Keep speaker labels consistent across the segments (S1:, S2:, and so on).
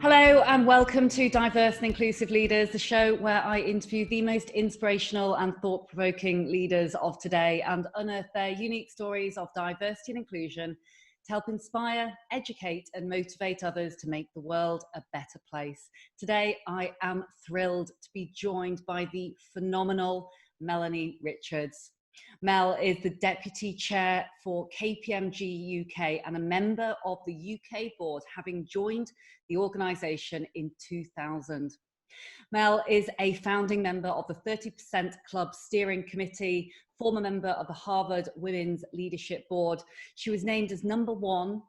S1: Hello and welcome to Diverse and Inclusive Leaders, the show where I interview the most inspirational and thought-provoking leaders of today and unearth their unique stories of diversity and inclusion to help inspire, educate and motivate others to make the world a better place. Today, I am thrilled to be joined by the phenomenal Melanie Richards. Mel is the Deputy Chair for KPMG UK and a member of the UK board, having joined the organisation in 2000. Mel is a founding member of the 30% Club Steering Committee, former member of the Harvard Women's Leadership Board. She was named as #1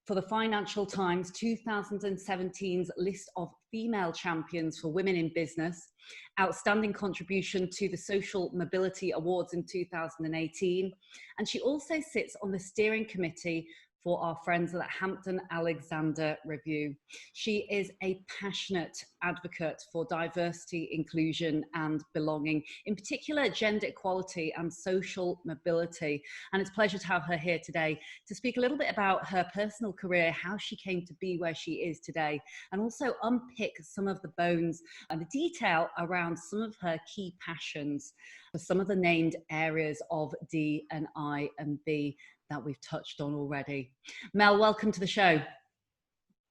S1: for the Financial Times 2017's list of female champions for women in business, outstanding contribution to the Social Mobility Awards in 2018. And she also sits on the steering committee for our friends at Hampton-Alexander Review. She is a passionate advocate for diversity, inclusion and belonging, in particular gender equality and social mobility. And it's a pleasure to have her here today to speak a little bit about her personal career, how she came to be where she is today, and also unpick some of the bones and the detail around some of her key passions for some of the named areas of D and I and B that we've touched on already. Mel, welcome to the show.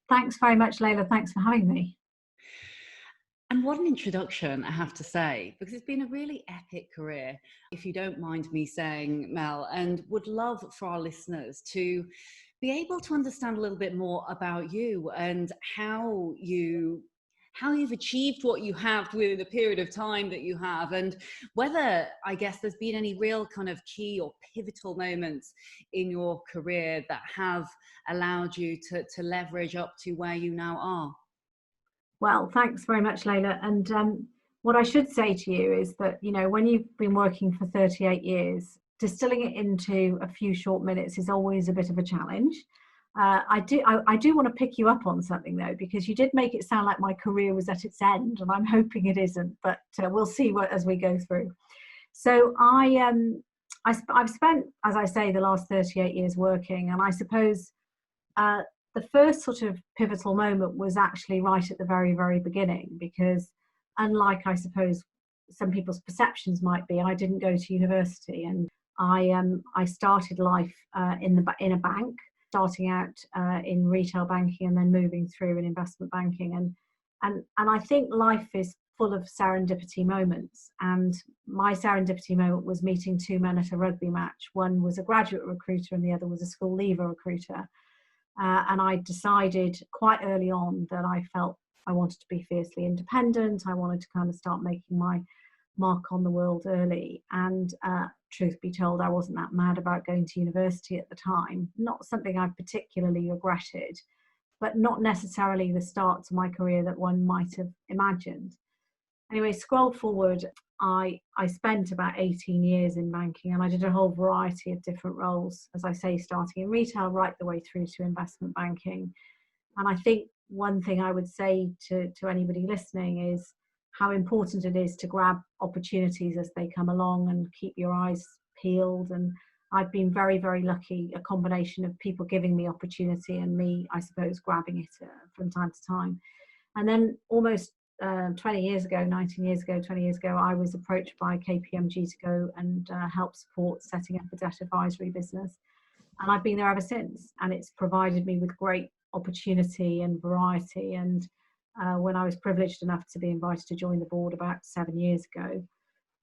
S2: Thanks very much, Leila. Thanks for having me.
S1: And what an introduction, I have to say, because it's been a really epic career, if you don't mind me saying, Mel, and would love for our listeners to be able to understand a little bit more about you and how you've achieved what you have within the period of time that you have, and whether, I guess, there's been any real kind of key or pivotal moments in your career that have allowed you to leverage up to where you now are.
S2: Well, thanks very much, Leila. And what I should say to you is that, you know, when you've been working for 38 years, distilling it into a few short minutes is always a bit of a challenge. I do want to pick you up on something though, because you did make it sound like my career was at its end, and I'm hoping it isn't, but we'll see as we go through. So I've spent, as I say, the last 38 years working, and I suppose the first sort of pivotal moment was actually right at the very, very beginning, because unlike, I suppose, some people's perceptions might be, I didn't go to university, and I started life in a bank, starting out in retail banking and then moving through in investment banking. And I think life is full of serendipity moments. And my serendipity moment was meeting two men at a rugby match. One was a graduate recruiter and the other was a school leaver recruiter. And I decided quite early on that I felt I wanted to be fiercely independent. I wanted to kind of start making my mark on the world early. And truth be told, I wasn't that mad about going to university at the time. Not something I particularly regretted, but not necessarily the start to my career that one might have imagined. Anyway, scroll forward, I spent about 18 years in banking, and I did a whole variety of different roles, as I say, starting in retail right the way through to investment banking. And I think one thing I would say to anybody listening is how important it is to grab opportunities as they come along and keep your eyes peeled. And I've been very, very lucky, a combination of people giving me opportunity and me, I suppose, grabbing it from time to time. And then almost 20 years ago, I was approached by KPMG to go and help support setting up a debt advisory business. And I've been there ever since. And it's provided me with great opportunity and variety. And when I was privileged enough to be invited to join the board about 7 years ago,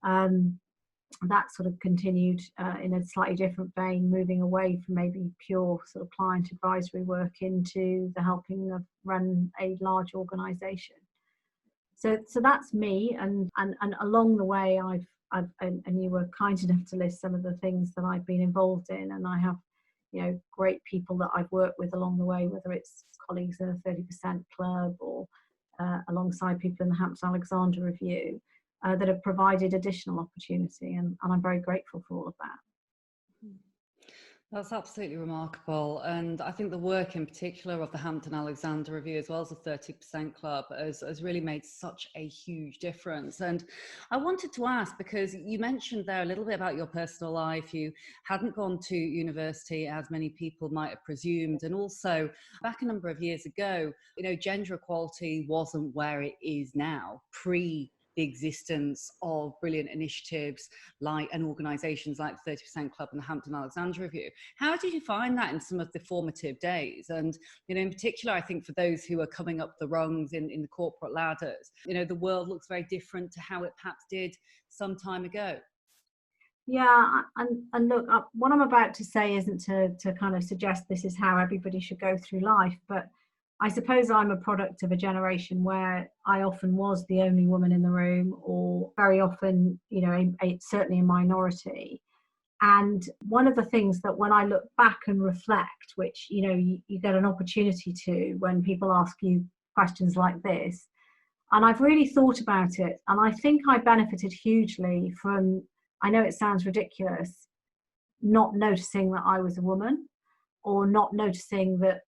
S2: that sort of continued in a slightly different vein, moving away from maybe pure sort of client advisory work into the helping of run a large organisation. So that's me, and along the way and you were kind enough to list some of the things that I've been involved in, and I have, you know, great people that I've worked with along the way, whether it's colleagues in the 30% Club or alongside people in the Hampton-Alexander Review that have provided additional opportunity, and I'm very grateful for all of that.
S1: That's absolutely remarkable. And I think the work in particular of the Hampton-Alexander Review, as well as the 30% Club, has really made such a huge difference. And I wanted to ask, because you mentioned there a little bit about your personal life. You hadn't gone to university as many people might have presumed. And also, back a number of years ago, gender equality wasn't where it is now, pre the existence of brilliant initiatives like and organisations like the 30% Club and the Hampton-Alexander Review. How did you find that in some of the formative days? And, in particular, I think for those who are coming up the rungs in the corporate ladders, the world looks very different to how it perhaps did some time ago.
S2: Yeah, and look, what I'm about to say isn't to kind of suggest this is how everybody should go through life, but I suppose I'm a product of a generation where I often was the only woman in the room, or very often, certainly a minority. And one of the things that when I look back and reflect, which, you get an opportunity to when people ask you questions like this, and I've really thought about it, and I think I benefited hugely from, I know it sounds ridiculous, not noticing that I was a woman, or not noticing that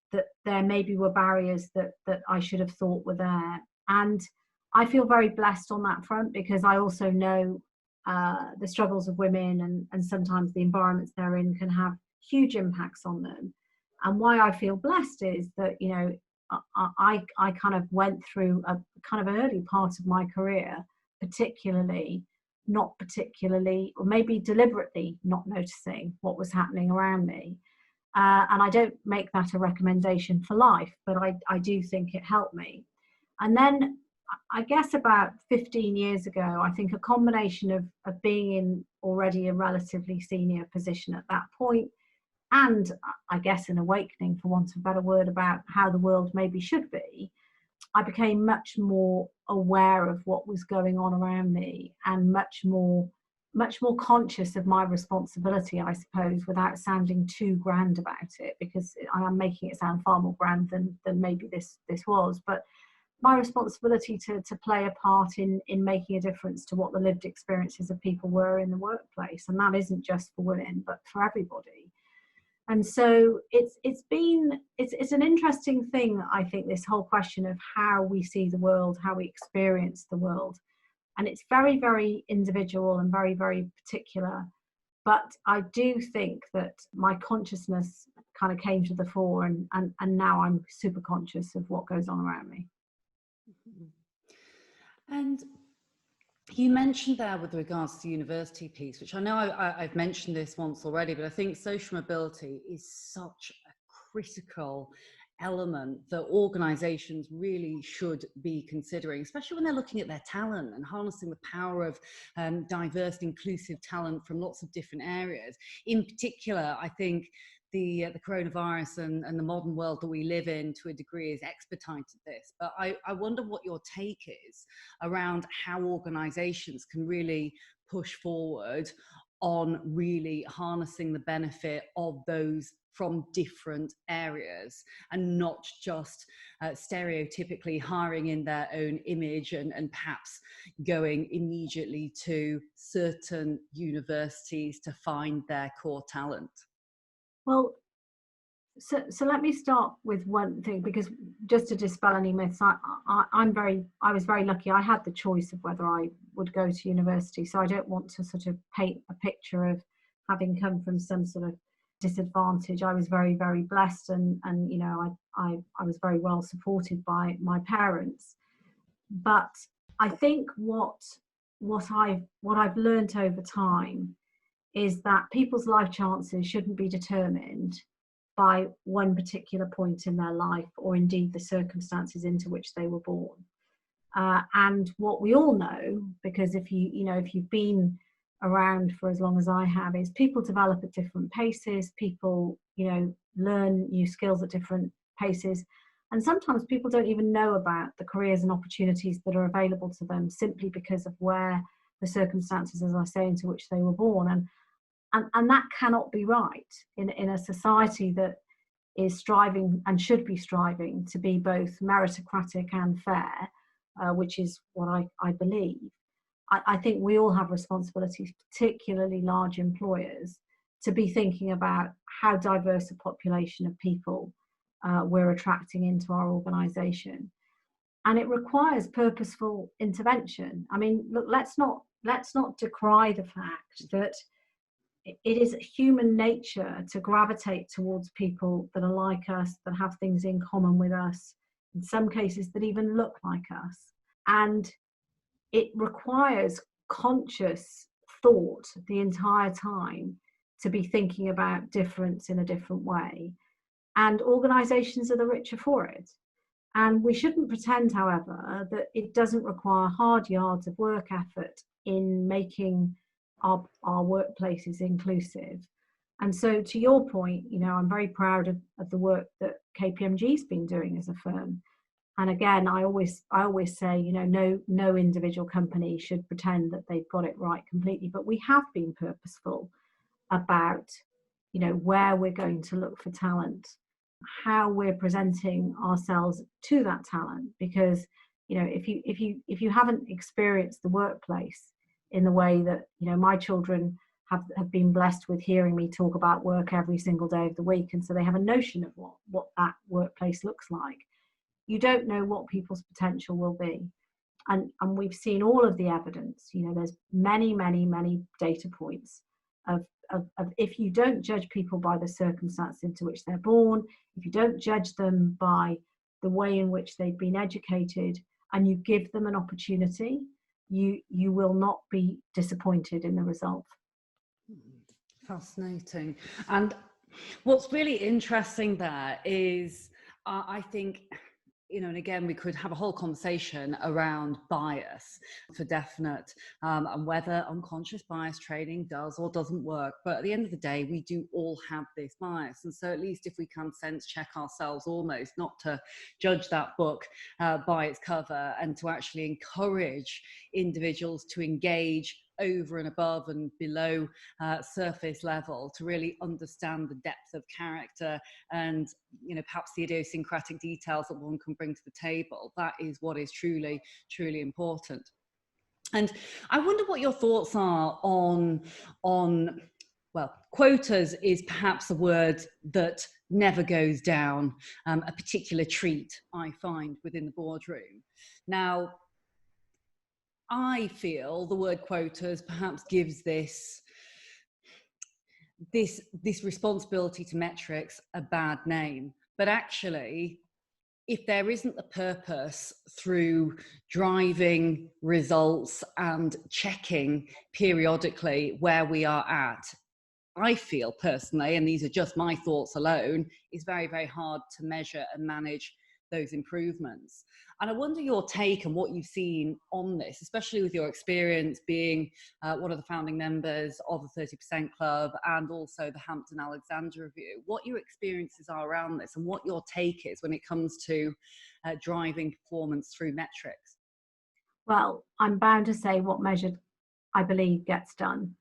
S2: there maybe were barriers that I should have thought were there. And I feel very blessed on that front, because I also know the struggles of women, and sometimes the environments they're in can have huge impacts on them. And why I feel blessed is that, I kind of went through a kind of early part of my career, not particularly, or maybe deliberately not noticing what was happening around me. And I don't make that a recommendation for life, but I do think it helped me. And then I guess about 15 years ago, I think a combination of being in already a relatively senior position at that point, and I guess an awakening, for want of a better word, about how the world maybe should be, I became much more aware of what was going on around me, and much more conscious of my responsibility, I suppose, without sounding too grand about it, because I am making it sound far more grand than maybe this was. But my responsibility to play a part in making a difference to what the lived experiences of people were in the workplace. And that isn't just for women, but for everybody. And so it's an interesting thing, I think, this whole question of how we see the world, how we experience the world. And it's very, very individual and very, very particular. But I do think that my consciousness kind of came to the fore, and now I'm super conscious of what goes on around me.
S1: And you mentioned there with regards to the university piece, which I know I've mentioned this once already, but I think social mobility is such a critical element that organizations really should be considering, especially when they're looking at their talent and harnessing the power of diverse, inclusive talent from lots of different areas. In particular, I think the coronavirus and the modern world that we live in, to a degree, is expedited this. But I wonder what your take is around how organizations can really push forward on really harnessing the benefit of those from different areas, and not just stereotypically hiring in their own image and perhaps going immediately to certain universities to find their core talent.
S2: Well, so let me start with one thing, because just to dispel any myths, I was very lucky. I had the choice of whether I would go to university, so I don't want to sort of paint a picture of having come from some sort of disadvantage. I was very, very blessed, and I was very well supported by my parents. But I think what I've learned over time is that people's life chances shouldn't be determined by one particular point in their life, or indeed the circumstances into which they were born. And what we all know, because if you've been around for as long as I have, is people develop at different paces. People, learn new skills at different paces. And sometimes people don't even know about the careers and opportunities that are available to them, simply because of where the circumstances, as I say, into which they were born. And that cannot be right in a society that is striving, and should be striving, to be both meritocratic and fair, which is what I believe. I think we all have responsibilities, particularly large employers, to be thinking about how diverse a population of people we're attracting into our organisation. And it requires purposeful intervention. I mean, look, let's not decry the fact that it is human nature to gravitate towards people that are like us, that have things in common with us, in some cases that even look like us. And it requires conscious thought the entire time to be thinking about difference in a different way. And organisations are the richer for it. And we shouldn't pretend, however, that it doesn't require hard yards of work effort in making our workplaces inclusive. And so, to your point, I'm very proud of the work that KPMG's been doing as a firm. And again, I always say, no individual company should pretend that they've got it right completely, but we have been purposeful about, where we're going to look for talent, how we're presenting ourselves to that talent. Because, if you haven't experienced the workplace in the way that, my children have been blessed with hearing me talk about work every single day of the week, and so they have a notion of what that workplace looks like, you don't know what people's potential will be. And we've seen all of the evidence. There's many data points of if you don't judge people by the circumstance into which they're born, if you don't judge them by the way in which they've been educated, and you give them an opportunity, you will not be disappointed in the result.
S1: Fascinating. And what's really interesting there is, I think, and again, we could have a whole conversation around bias for definite, and whether unconscious bias training does or doesn't work. But at the end of the day, we do all have this bias. And so at least if we can sense check ourselves, almost not to judge that book by its cover, and to actually encourage individuals to engage over and above and below surface level, to really understand the depth of character and perhaps the idiosyncratic details that one can bring to the table. That is what is truly important. And I wonder what your thoughts are on well, quotas is perhaps a word that never goes down a particular treat, I find, within the boardroom. Now, I feel the word quotas perhaps gives this responsibility to metrics a bad name. But actually, if there isn't the purpose through driving results and checking periodically where we are at, I feel personally, and these are just my thoughts alone, is very, very hard to measure and manage those improvements. And I wonder your take and what you've seen on this, especially with your experience being one of the founding members of the 30% Club and also the Hampton-Alexander Review, what your experiences are around this and what your take is when it comes to driving performance through metrics.
S2: Well, I'm bound to say what measured, I believe, gets done.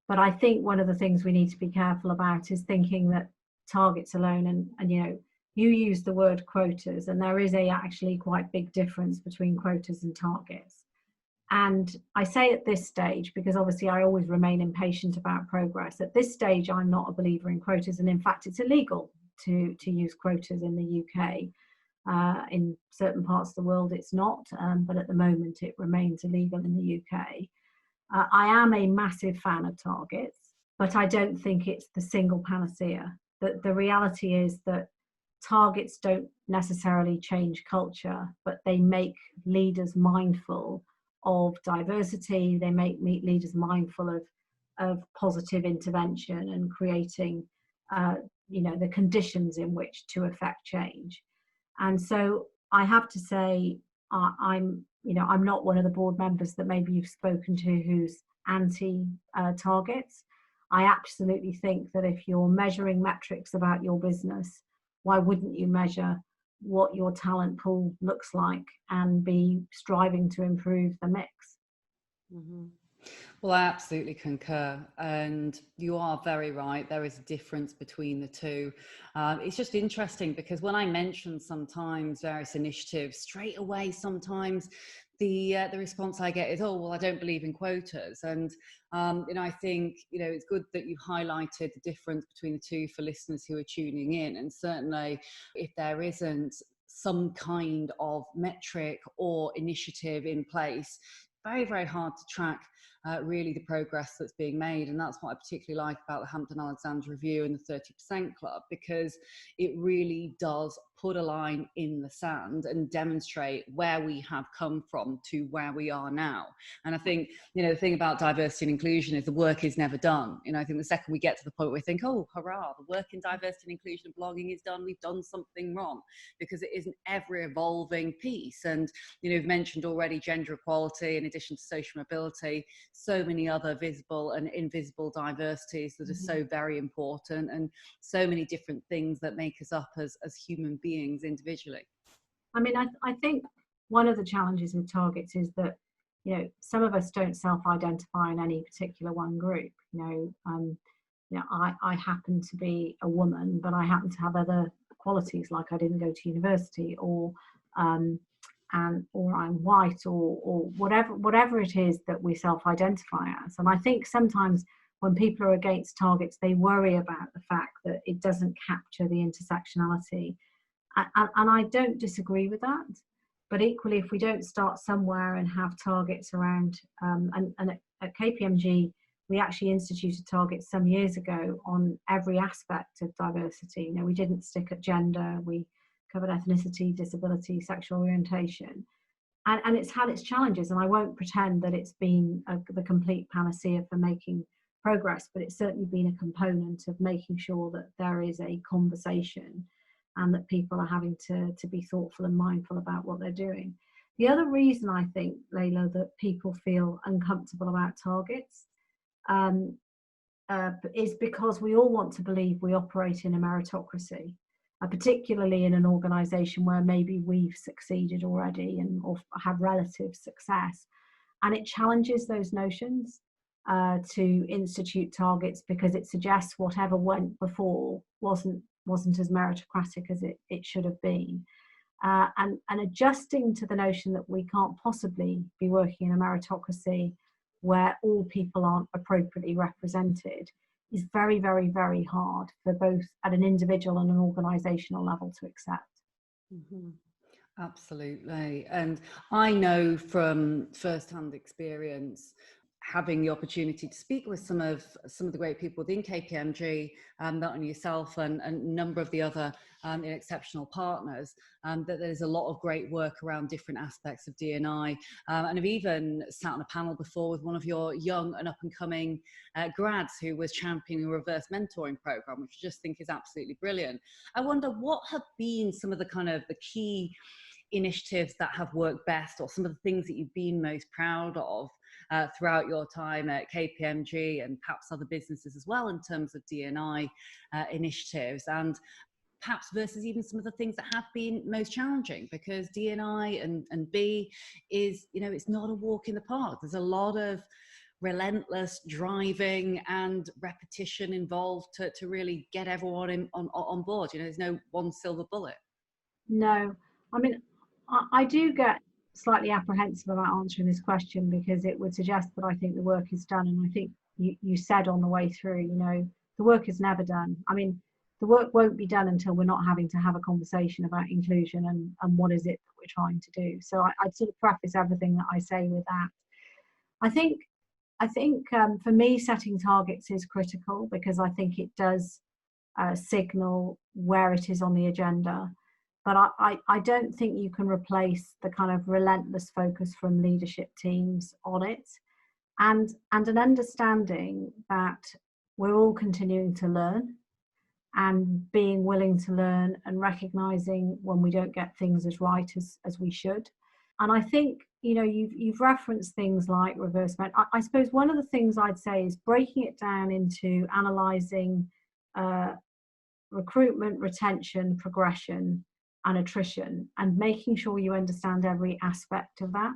S2: But I think one of the things we need to be careful about is thinking that targets alone, and you use the word quotas, and there is actually quite big difference between quotas and targets. And I say at this stage, because obviously I always remain impatient about progress, at this stage I'm not a believer in quotas, and in fact it's illegal to use quotas in the UK. In certain parts of the world it's not, but at the moment it remains illegal in the UK. I am a massive fan of targets, but I don't think it's the single panacea. The reality is that targets don't necessarily change culture, but they make leaders mindful of diversity. They make leaders mindful of positive intervention and creating, the conditions in which to affect change. And so I have to say, I'm not one of the board members that maybe you've spoken to who's anti-targets. I absolutely think that if you're measuring metrics about your business, why wouldn't you measure what your talent pool looks like and be striving to improve the mix?
S1: Mm-hmm. Well, I absolutely concur. And you are very right. There is a difference between the two. It's just interesting because when I mention sometimes various initiatives, straight away, sometimes the response I get is, "Oh, well, I don't believe in quotas." And I think it's good that you've highlighted the difference between the two for listeners who are tuning in. And certainly, if there isn't some kind of metric or initiative in place, very, very hard to track really the progress that's being made. And that's what I particularly like about the Hampton-Alexander Review and the 30% Club, because it really does put a line in the sand and demonstrate where we have come from to where we are now. And I think, the thing about diversity and inclusion is the work is never done. I think the second we get to the point where we think, oh, hurrah, the work in diversity and inclusion and belonging is done, we've done something wrong, because it is an ever evolving piece. And, you've mentioned already gender equality in addition to social mobility, so many other visible and invisible diversities that are so very important, and so many different things that make us up as human beings individually.
S2: I mean, I think one of the challenges with targets is that, some of us don't self-identify in any particular one group. I happen to be a woman, but I happen to have other qualities, like I didn't go to university, or I'm white, or whatever it is that we self-identify as. And I think sometimes when people are against targets, they worry about the fact that it doesn't capture the intersectionality. And I don't disagree with that. But equally, if we don't start somewhere and have targets around, and at KPMG, we actually instituted targets some years ago on every aspect of diversity. We didn't stick at gender, we covered ethnicity, disability, sexual orientation. And it's had its challenges, and I won't pretend that it's been the complete panacea for making progress, but it's certainly been a component of making sure that there is a conversation and that people are having to be thoughtful and mindful about what they're doing. The other reason I think, Leila, that people feel uncomfortable about targets is because we all want to believe we operate in a meritocracy, particularly in an organisation where maybe we've succeeded already or have relative success. And it challenges those notions to institute targets, because it suggests whatever went before wasn't as meritocratic as it should have been. And adjusting to the notion that we can't possibly be working in a meritocracy where all people aren't appropriately represented is very, very, very hard for both at an individual and an organisational level to accept.
S1: Mm-hmm. Absolutely. And I know from first-hand experience, having the opportunity to speak with some of the great people within KPMG, not only yourself and a number of the other exceptional partners, that there's a lot of great work around different aspects of D&I. And I've even sat on a panel before with one of your young and up-and-coming grads who was championing a reverse mentoring program, which I just think is absolutely brilliant. I wonder, what have been some of the key initiatives that have worked best, or some of the things that you've been most proud of throughout your time at KPMG and perhaps other businesses as well, in terms of D&I initiatives, and perhaps versus even some of the things that have been most challenging, because D&I and B is, it's not a walk in the park. There's a lot of relentless driving and repetition involved to really get everyone on board. There's no one silver bullet.
S2: No, I mean, I do get slightly apprehensive about answering this question, because it would suggest that I think the work is done. And I think you said on the way through, the work is never done. I mean, the work won't be done until we're not having to have a conversation about inclusion and what is it that we're trying to do. So I'd sort of preface everything that I say with that. I think for me, setting targets is critical, because I think it does signal where it is on the agenda. But I don't think you can replace the kind of relentless focus from leadership teams on it, and an understanding that we're all continuing to learn, and being willing to learn and recognizing when we don't get things as right as we should. And I think, you've referenced things like reverse mentoring. I suppose one of the things I'd say is breaking it down into analyzing recruitment, retention, progression, and attrition, and making sure you understand every aspect of that.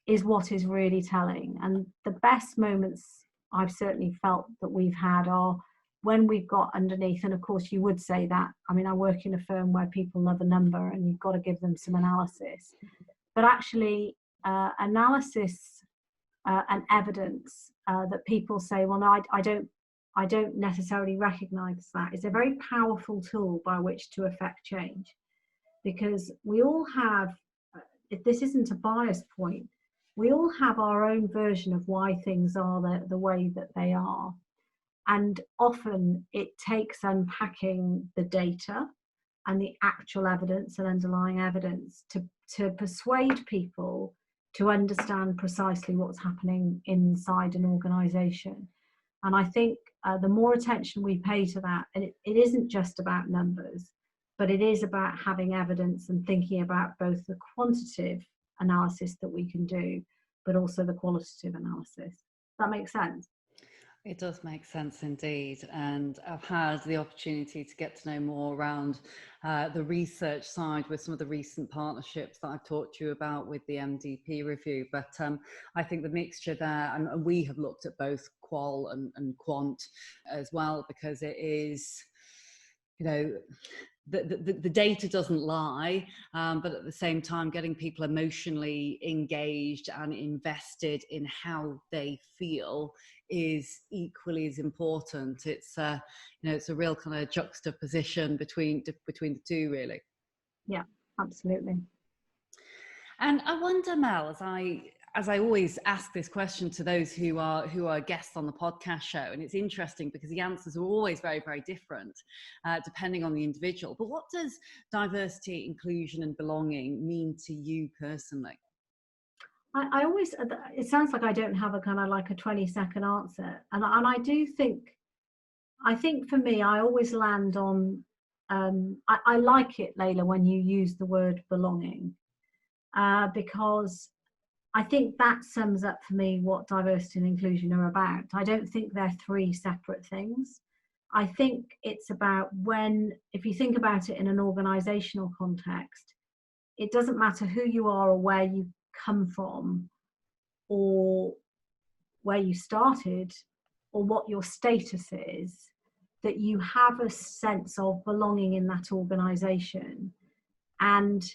S2: is what is really telling. And the best moments I've certainly felt that we've had are when we've got underneath, and of course you would say that, I mean, I work in a firm where people love a number and you've got to give them some analysis, but actually analysis and evidence that people say, well, no, I don't necessarily recognize that, is a very powerful tool by which to affect change. Because we all have, if this isn't a bias point, we all have our own version of why things are the way that they are. And often it takes unpacking the data and the actual evidence and underlying evidence to persuade people to understand precisely what's happening inside an organization. And I think the more attention we pay to that, and it isn't just about numbers, but it is about having evidence and thinking about both the quantitative analysis that we can do, but also the qualitative analysis. That makes sense?
S1: It does make sense indeed. And I've had the opportunity to get to know more around the research side with some of the recent partnerships that I've talked to you about with the MDP review. But I think the mixture there, and we have looked at both qual and quant as well, because it is, you know, the data doesn't lie, but at the same time, getting people emotionally engaged and invested in how they feel is equally as important. It's it's a real kind of juxtaposition between the two, really.
S2: Yeah, absolutely.
S1: And I wonder, Mel, as I always ask this question to those who are guests on the podcast show, and it's interesting because the answers are always very, very different depending on the individual. But what does diversity, inclusion, and belonging mean to you personally?
S2: I always, it sounds like I don't have a kind of like a 20-second answer. And I do think, I think for me, I always land on, I like it, Leila, when you use the word belonging, because I think that sums up for me what diversity and inclusion are about. I don't think they're three separate things. I think it's about if you think about it in an organizational context, it doesn't matter who you are or where you come from or where you started or what your status is, that you have a sense of belonging in that organization and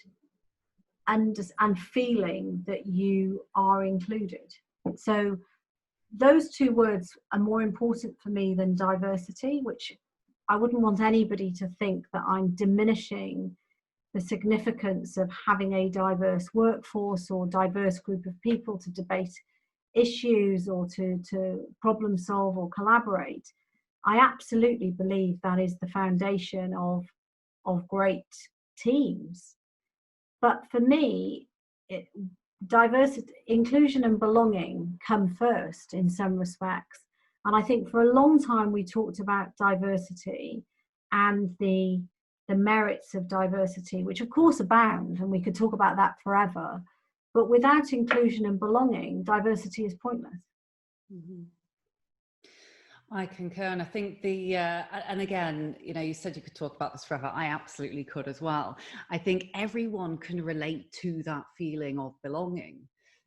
S2: feeling that you are included. So those two words are more important for me than diversity, which I wouldn't want anybody to think that I'm diminishing the significance of having a diverse workforce or diverse group of people to debate issues or to problem solve or collaborate. I absolutely believe that is the foundation of great teams. But for me, diversity, inclusion and belonging come first in some respects. And I think for a long time we talked about diversity and the merits of diversity, which of course abound, and we could talk about that forever. But without inclusion and belonging, diversity is pointless.
S1: Mm-hmm. I concur, and I think and again, you said you could talk about this forever. I absolutely could as well. I think everyone can relate to that feeling of belonging.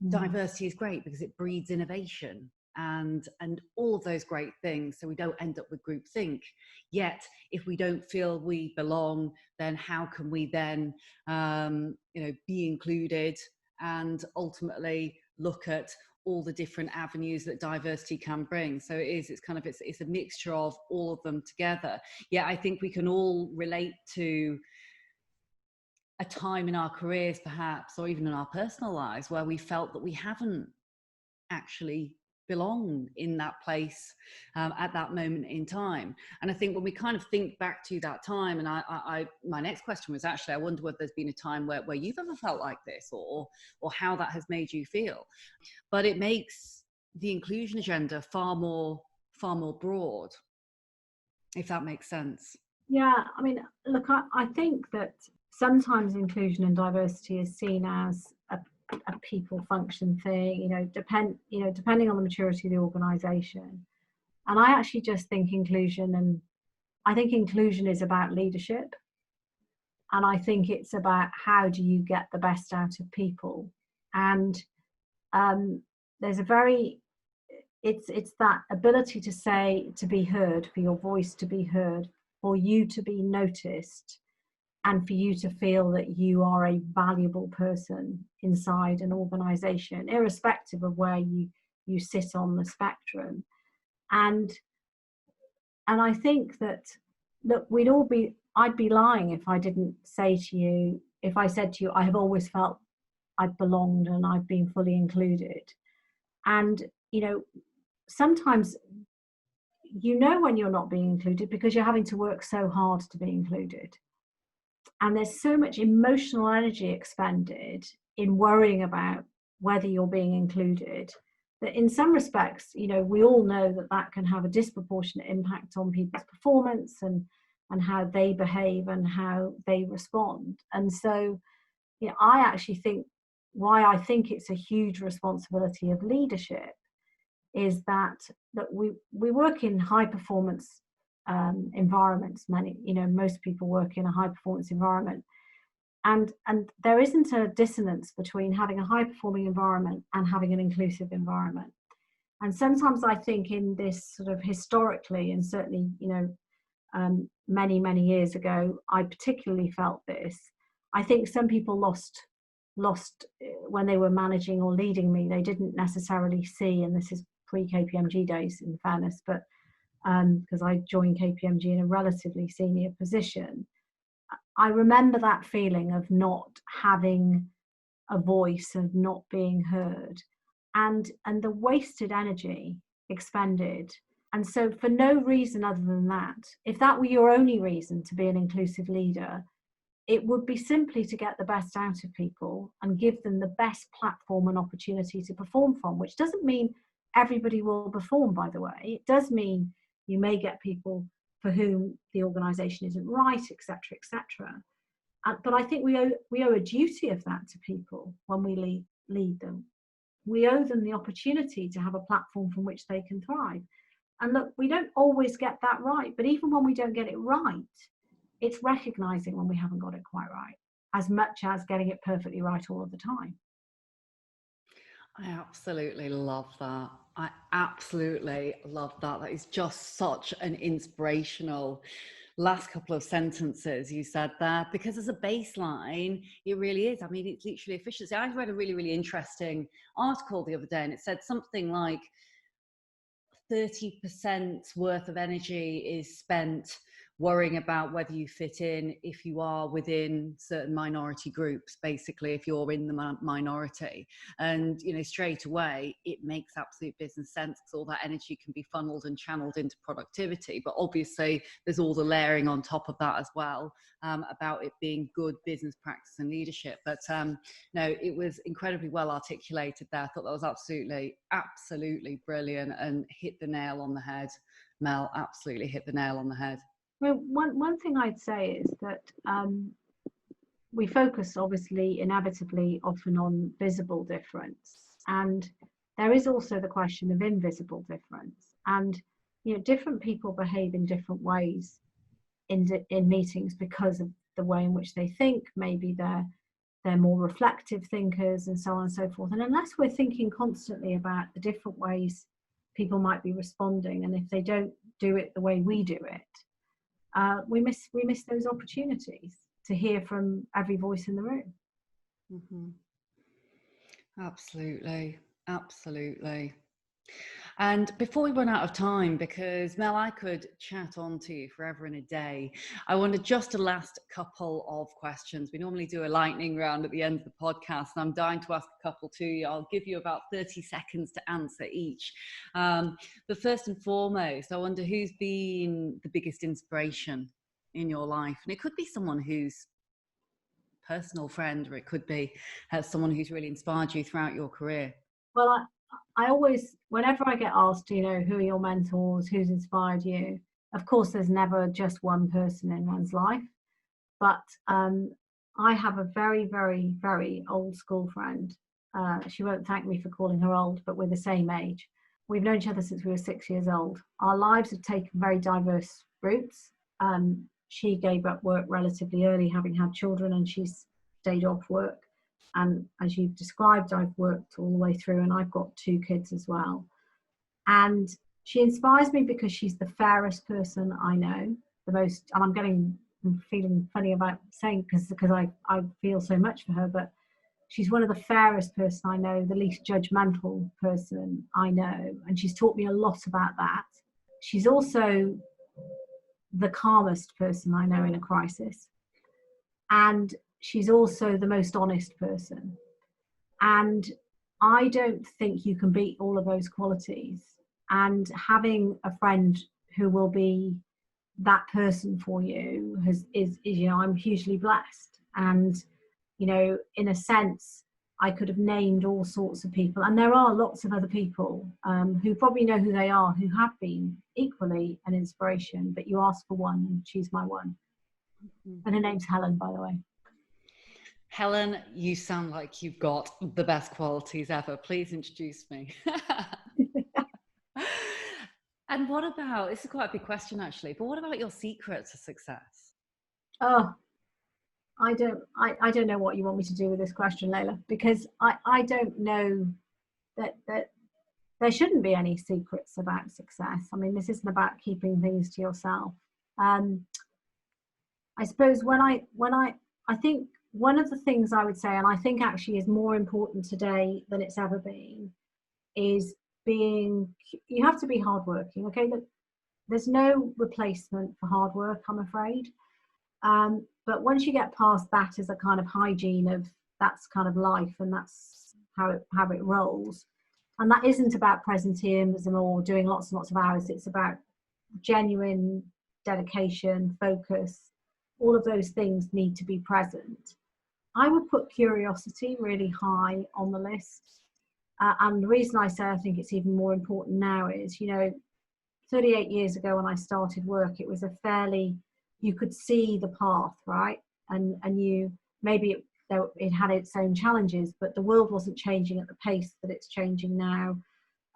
S1: Diversity is great because it breeds innovation and all of those great things, so we don't end up with groupthink. Yet if we don't feel we belong, then how can we then be included and ultimately look at all the different avenues that diversity can bring? So it's a mixture of all of them together. Yeah, I think we can all relate to a time in our careers perhaps, or even in our personal lives, where we felt that we haven't actually belong in that place at that moment in time. And I think when we kind of think back to that time, and my next question was actually, I wonder whether there's been a time where you've ever felt like this, or how that has made you feel. But it makes the inclusion agenda far more broad, if that makes sense.
S2: Yeah, I mean, look, I think that sometimes inclusion and diversity is seen as a people function thing, depending on the maturity of the organization. And I actually just think inclusion is about leadership. And I think it's about how do you get the best out of people. And there's a very, it's that ability to say, to be heard, for your voice to be heard, for you to be noticed, and for you to feel that you are a valuable person inside an organization, irrespective of where you sit on the spectrum. And I think that, look, I'd be lying if I didn't say to you, if I said to you, I have always felt I've belonged and I've been fully included. And, sometimes when you're not being included because you're having to work so hard to be included. And there's so much emotional energy expended in worrying about whether you're being included, that in some respects, we all know that can have a disproportionate impact on people's performance and how they behave and how they respond. And so, I actually think I think it's a huge responsibility of leadership is that we work in high performance environments. Most people work in a high performance environment, and there isn't a dissonance between having a high performing environment and having an inclusive environment. And sometimes I think in this sort of historically, and certainly many years ago, I particularly felt this. I think some people lost when they were managing or leading me. They didn't necessarily see, and this is pre-KPMG days in fairness, but because I joined KPMG in a relatively senior position, I remember that feeling of not having a voice, of not being heard, and the wasted energy expended. And so for no reason other than that, if that were your only reason to be an inclusive leader, it would be simply to get the best out of people and give them the best platform and opportunity to perform from, which doesn't mean everybody will perform, by the way. It does mean you may get people for whom the organisation isn't right, etc., etc. But I think we owe a duty of that to people when we lead them. We owe them the opportunity to have a platform from which they can thrive. And look, we don't always get that right, but even when we don't get it right, it's recognising when we haven't got it quite right, as much as getting it perfectly right all of the time.
S1: I absolutely love that. I absolutely love that. That is just such an inspirational last couple of sentences you said there, because as a baseline, it really is. I mean, it's literally efficiency. I read a really interesting article the other day, and it said something like 30% worth of energy is spent worrying about whether you fit in if you are within certain minority groups, basically, if you're in the minority. And, straight away, it makes absolute business sense because all that energy can be funneled and channeled into productivity. But obviously, there's all the layering on top of that as well, about it being good business practice and leadership. But no, it was incredibly well articulated there. I thought that was absolutely brilliant and hit the nail on the head. Mel, absolutely hit the nail on the head.
S2: Well, one thing I'd say is that we focus obviously inevitably often on visible difference, and there is also the question of invisible difference. And different people behave in different ways in meetings because of the way in which they think. Maybe they're more reflective thinkers and so on and so forth. And unless we're thinking constantly about the different ways people might be responding, and if they don't do it the way we do it, we miss those opportunities to hear from every voice in the room.
S1: Mm-hmm. Absolutely. And before we run out of time, because Mel, I could chat on to you forever and a day, I wanted just a last couple of questions. We normally do a lightning round at the end of the podcast, and I'm dying to ask a couple to you. I'll give you about 30 seconds to answer each. But first and foremost, I wonder who's been the biggest inspiration in your life? And it could be someone who's personal friend, or it could be someone who's really inspired you throughout your career.
S2: Well, I always, whenever I get asked, who are your mentors, who's inspired you? Of course, there's never just one person in one's life, but I have a very old school friend. She won't thank me for calling her old, but we're the same age. We've known each other since we were 6 years old. Our lives have taken very diverse routes. She gave up work relatively early, having had children, and she's stayed off work And as you've described, I've worked all the way through, and I've got 2 kids as well. And she inspires me because she's the fairest person I know, the most, and I'm feeling funny about saying because I feel so much for her, but she's one of the fairest person I know, the least judgmental person I know, and she's taught me a lot about that. She's also the calmest person I know in a crisis, and she's also the most honest person. And I don't think you can beat all of those qualities. And having a friend who will be that person for you is you know, I'm hugely blessed. And you know, in a sense, I could have named all sorts of people, and there are lots of other people who probably know who they are, who have been equally an inspiration, but you ask for one and she's my one. And her name's Helen, by the way.
S1: Helen, you sound like you've got the best qualities ever. Please introduce me. And what about, this is quite a big question actually, but what about your secret to success?
S2: Oh, I don't know what you want me to do with this question, Leila, because I don't know that there shouldn't be any secrets about success. I mean, this isn't about keeping things to yourself. I suppose I think one of the things I would say, and I think actually is more important today than it's ever been, is you have to be hardworking. Okay, look, there's no replacement for hard work, I'm afraid. But once you get past that as a kind of hygiene of that's kind of life and that's how it rolls, and that isn't about presenteeism or doing lots and lots of hours. It's about genuine dedication, focus. All of those things need to be present. I would put curiosity really high on the list. And the reason I say I think it's even more important now is, you know, 38 years ago when I started work, it was you could see the path, right? And you, maybe it had its own challenges, but the world wasn't changing at the pace that it's changing now.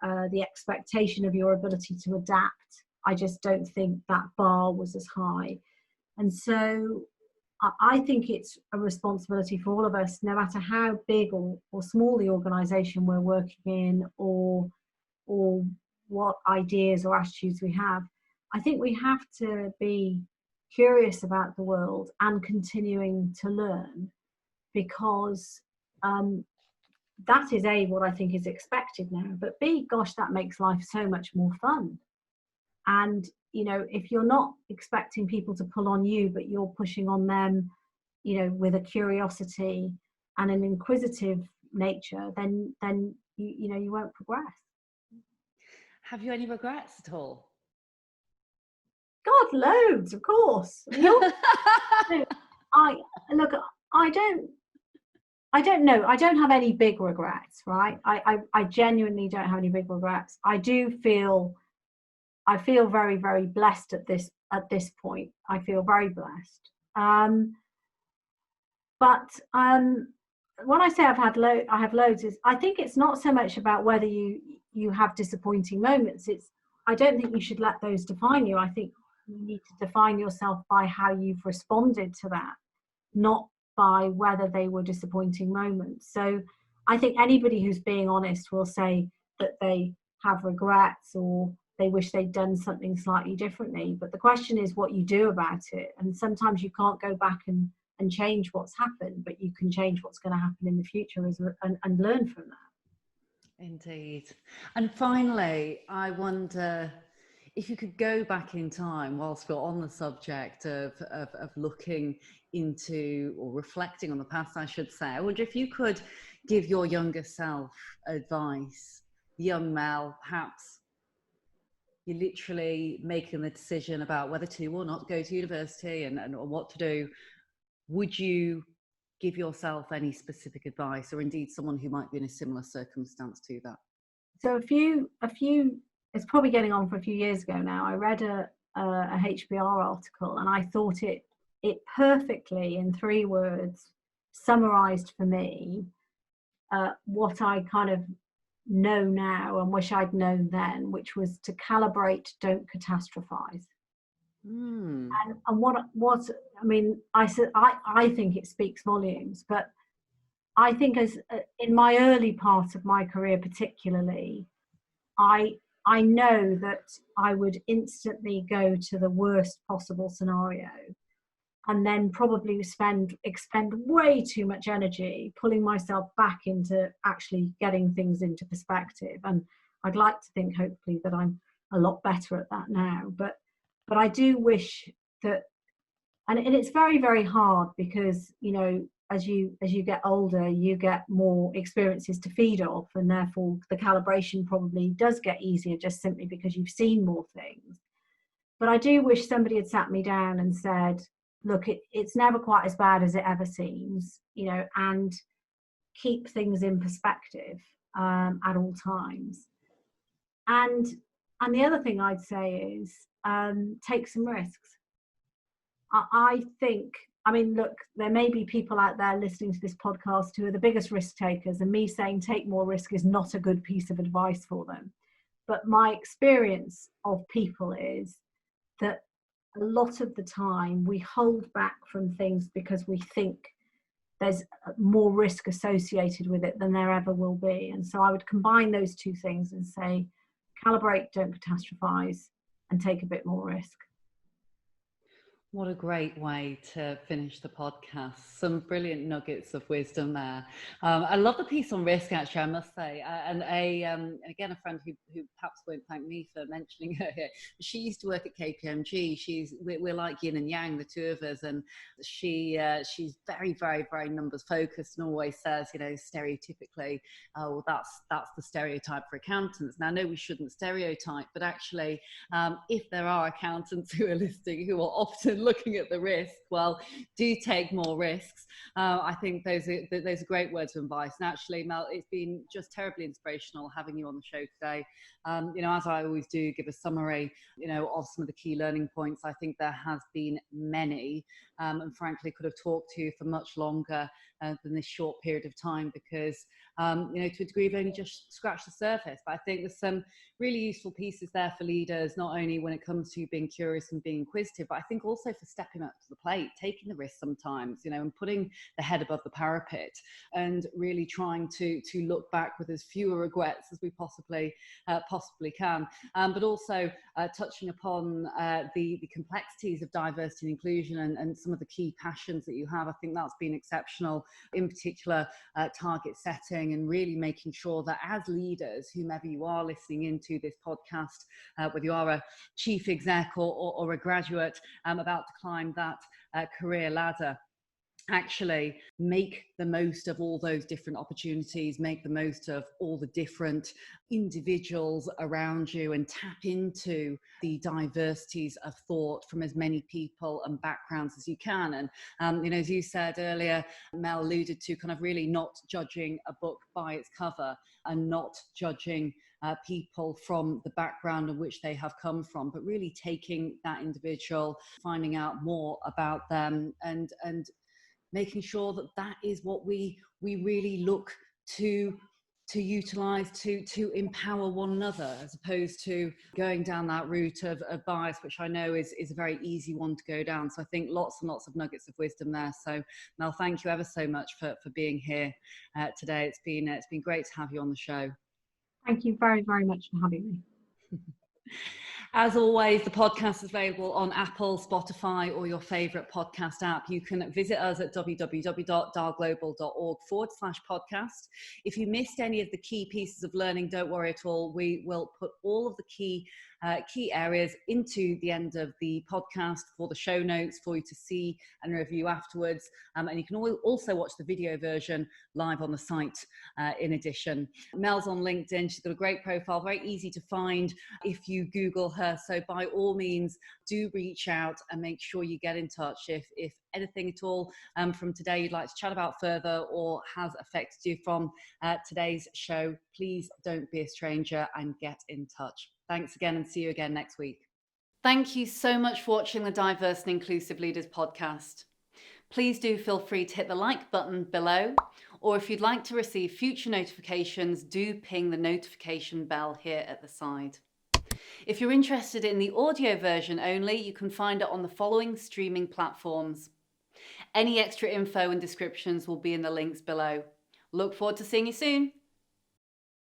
S2: The expectation of your ability to adapt, I just don't think that bar was as high. And so I think it's a responsibility for all of us, no matter how big or small the organization we're working in, or what ideas or attitudes we have. I think we have to be curious about the world and continuing to learn, because that is what I think is expected now, but B, gosh, that makes life so much more fun. And you know, if you're not expecting people to pull on you, but you're pushing on them, you know, with a curiosity and an inquisitive nature, then you know, you won't progress.
S1: Have you any regrets at all?
S2: God, loads, of course. I don't know. I don't have any big regrets, right? I genuinely don't have any big regrets. I feel very, very blessed at this point. I feel very blessed. But when I say I have loads, is I think it's not so much about whether you have disappointing moments. I don't think you should let those define you. I think you need to define yourself by how you've responded to that, not by whether they were disappointing moments. So I think anybody who's being honest will say that they have regrets or they wish they'd done something slightly differently. But the question is what you do about it. And sometimes you can't go back and change what's happened, but you can change what's going to happen in the future and learn from that.
S1: Indeed. And finally, I wonder if you could go back in time whilst we're on the subject of looking into, or reflecting on the past, I should say. I wonder if you could give your younger self advice, young Mel, perhaps you're literally making the decision about whether to or not go to university and what to do. Would you give yourself any specific advice, or indeed someone who might be in a similar circumstance to that?
S2: So a few, it's probably getting on for a few years ago now, I read a HBR article, and I thought it perfectly, in 3 words, summarized for me what I kind of know now and wish I'd known then, which was to calibrate, don't catastrophize. And what I mean, I think it speaks volumes, but I think as in my early part of my career particularly, I know that I would instantly go to the worst possible scenario and then probably expend way too much energy pulling myself back into actually getting things into perspective. And I'd like to think hopefully that I'm a lot better at that now, but I do wish that, and it's very, very hard because, you know, as you get older, you get more experiences to feed off, and therefore the calibration probably does get easier just simply because you've seen more things. But I do wish somebody had sat me down and said, look, it's never quite as bad as it ever seems, you know, and keep things in perspective at all times. And the other thing I'd say is take some risks. I think, I mean, look, there may be people out there listening to this podcast who are the biggest risk takers, and me saying take more risk is not a good piece of advice for them. But my experience of people is that a lot of the time we hold back from things because we think there's more risk associated with it than there ever will be. And so I would combine those two things and say, calibrate, don't catastrophize, and take a bit more risk.
S1: What a great way to finish the podcast. Some brilliant nuggets of wisdom there. I love the piece on risk, actually, I must say. And again, a friend who perhaps won't thank me for mentioning her here. She used to work at KPMG. We're like yin and yang, the two of us. And she's very, very, very numbers focused and always says, you know, stereotypically, oh, well, that's the stereotype for accountants. Now, no, we shouldn't stereotype, but actually, if there are accountants who are listening who are often looking at the risk, well, do take more risks. I think those are great words of advice. And actually, Mel, it's been just terribly inspirational having you on the show today. You know, as I always do, give a summary, you know, of some of the key learning points. I think there has been many, and frankly, could have talked to you for much longer than this short period of time because, you know, to a degree, we've only just scratched the surface. But I think there's some really useful pieces there for leaders, not only when it comes to being curious and being inquisitive, but I think also for stepping up to the plate, taking the risk sometimes, you know, and putting the head above the parapet and really trying to look back with as fewer regrets as we possibly can. But also touching upon the complexities of diversity and inclusion and some of the key passions that you have. I think that's been exceptional, in particular target setting and really making sure that as leaders, whomever you are listening into this podcast, whether you are a chief exec or a graduate about to climb that career ladder, actually make the most of all those different opportunities, make the most of all the different individuals around you and tap into the diversities of thought from as many people and backgrounds as you can. And, you know, as you said earlier, Mel alluded to kind of really not judging a book by its cover and not judging people from the background in which they have come from, but really taking that individual, finding out more about them and making sure that that is what we really look to utilize to empower one another, as opposed to going down that route of bias, which I know is a very easy one to go down. So I think lots and lots of nuggets of wisdom there. So Mel, thank you ever so much for being here today. It's been great to have you on the show.
S2: Thank you very, very much for having me.
S1: As always, the podcast is available on Apple, Spotify, or your favourite podcast app. You can visit us at www.dialglobal.org/podcast. If you missed any of the key pieces of learning, don't worry at all. We will put all of the key areas into the end of the podcast for the show notes for you to see and review afterwards. And you can also watch the video version live on the site in addition. Mel's on LinkedIn. She's got a great profile, very easy to find if you Google her. So by all means, do reach out and make sure you get in touch if anything at all from today you'd like to chat about further or has affected you from today's show. Please don't be a stranger and get in touch. Thanks again and see you again next week. Thank you so much for watching the Diverse and Inclusive Leaders podcast. Please do feel free to hit the like button below, or if you'd like to receive future notifications, do ping the notification bell here at the side. If you're interested in the audio version only, you can find it on the following streaming platforms. Any extra info and descriptions will be in the links below. Look forward to seeing you soon.